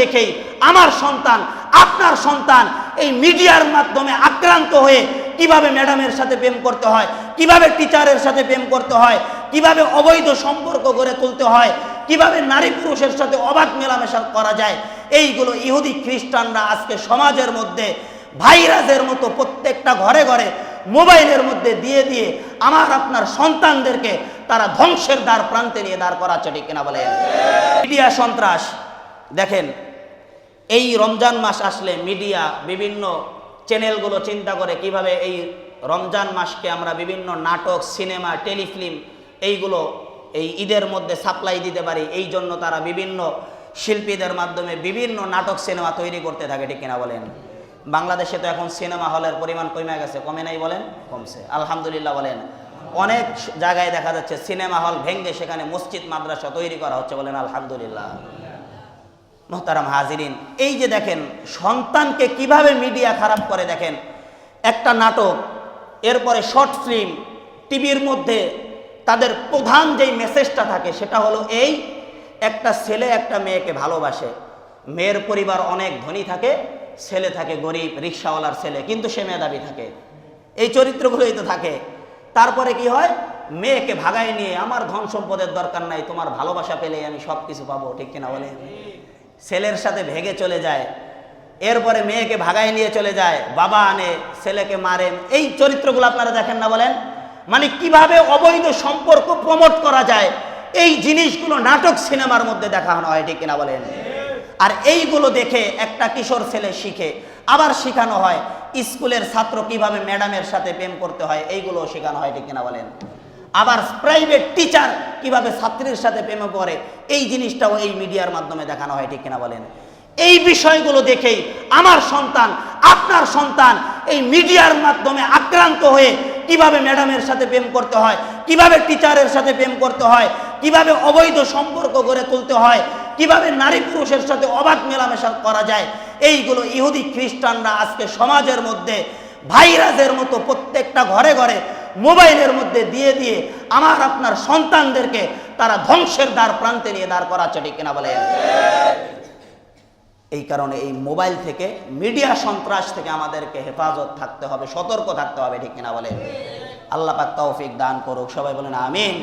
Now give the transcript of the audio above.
দেখেই আমার সন্তান, আপনার সন্তান এই মিডিয়ার মাধ্যমে আক্রান্ত হয়ে কিভাবে ম্যাডামের সাথে প্রেম করতে হয়, কিভাবে টিচারের সাথে প্রেম করতে হয়, কিভাবে অবৈধ সম্পর্ক গড়ে তুলতে হয়, কিভাবে নারী পুরুষের সাথে অবাধ মেলামেশা করা যায়, এইগুলো ইহুদি খ্রিস্টানরা আজকে সমাজের মধ্যে ভাইরাসের মতো প্রত্যেকটা ঘরে ঘরে মোবাইলের মধ্যে দিয়ে দিয়ে আমার আপনার সন্তানদেরকে তারা ধ্বংসের দ্বার প্রান্তে নিয়ে দাঁড় করাচ্ছে, ঠিক কিনা বলেন? মিডিয়া সন্ত্রাস। দেখেন, এই রমজান মাস আসলে মিডিয়া বিভিন্ন চ্যানেলগুলো চিন্তা করে কিভাবে এই রমজান মাসকে আমরা বিভিন্ন নাটক, সিনেমা, টেলিফিল্ম এইগুলো এই ঈদের মধ্যে সাপ্লাই দিতে পারি। এই জন্য তারা বিভিন্ন শিল্পীদের মাধ্যমে বিভিন্ন নাটক, সিনেমা তৈরি করতে থাকে, ঠিক কিনা বলেন? বাংলাদেশে তো এখন সিনেমা হলের পরিমাণ কমে গেছে, কমে নাই বলেন? কমছে, আলহামদুলিল্লাহ বলেন। অনেক জায়গায় দেখা যাচ্ছে সিনেমা হল ভেঙে সেখানে মসজিদ, মাদ্রাসা তৈরি করা হচ্ছে, বলেন আলহামদুলিল্লাহ। মোহতারাম হাজিরিন, এই যে দেখেন সন্তানকে কিভাবে মিডিয়া খারাপ করে। দেখেন, একটা নাটক, এরপরে শর্ট ফিল্ম, টিভির মধ্যে তাদের প্রধান যেই মেসেজটা থাকে সেটা হলো এই, একটা ছেলে একটা মেয়েকে ভালোবাসে, মেয়ের পরিবার অনেক ধনী থাকে, ছেলে থাকে গরিব রিক্সাওয়ালার ছেলে, কিন্তু সে মেধাবী থাকে। এই চরিত্রগুলোই তো থাকে। তারপরে কি হয়, মেয়েকে ভাগায় নিয়ে আমার ধন সম্পদের দরকার নাই, তোমার ভালোবাসা পেলেই আমি সব কিছু পাবো, ঠিক কিনা বলে? ছেলের সাথে ভেগে চলে যায়, এরপরে মেয়েকে ভাগায় নিয়ে চলে যায়, বাবা আনে, ছেলেকে মারেন। এই চরিত্রগুলো আপনারা দেখেন না বলেন? মানে কিভাবে অবৈধ সম্পর্ক প্রমোট করা যায়, এই জিনিসগুলো নাটক, সিনেমার মধ্যে দেখানো হয়, ঠিক কিনা বলেন? আর এইগুলো দেখে একটা কিশোর ছেলে শিখে, আবার শেখানো হয় স্কুলের ছাত্র কিভাবে ম্যাডামের সাথে প্রেম করতে হয়, এইগুলো শেখানো হয়, ঠিক কিনা বলেন? আবার প্রাইভেট টিচার কিভাবে ছাত্রীর সাথে প্রেমে পড়ে, এই জিনিসটাও এই মিডিয়ার মাধ্যমে দেখানো হয়, ঠিক কিনা বলেন? এই বিষয়গুলো দেখেই আমার সন্তান, আপনার সন্তান এই মিডিয়ার মাধ্যমে আক্রান্ত হয়ে কিভাবে ম্যাডামের সাথে প্রেম করতে হয়, কিভাবে টিচারের সাথে প্রেম করতে হয়, কিভাবে অবৈধ সম্পর্ক গড়ে তুলতে হয়, কিভাবে নারী পুরুষের সাথে অবাধ মেলামেশা করা যায়, এইগুলো ইহুদি খ্রিস্টানরা আজকে সমাজের মধ্যে ভাইরাসের মতো প্রত্যেকটা ঘরে ঘরে মোবাইলের মধ্যে দিয়ে দিয়ে আমার আপনার সন্তানদেরকে তারা ধ্বংসের দ্বার প্রান্তে নিয়ে দাঁড় করাচ্ছে, ঠিক কিনা বলেন? এই কারণে এই মোবাইল থেকে, মিডিয়া সন্ত্রাস থেকে আমাদেরকে হেফাজত থাকতে হবে, সতর্ক থাকতে হবে, ঠিক কিনা বলেন? আল্লাহ পাক তৌফিক দান করুক, সবাই বলেন আমিন।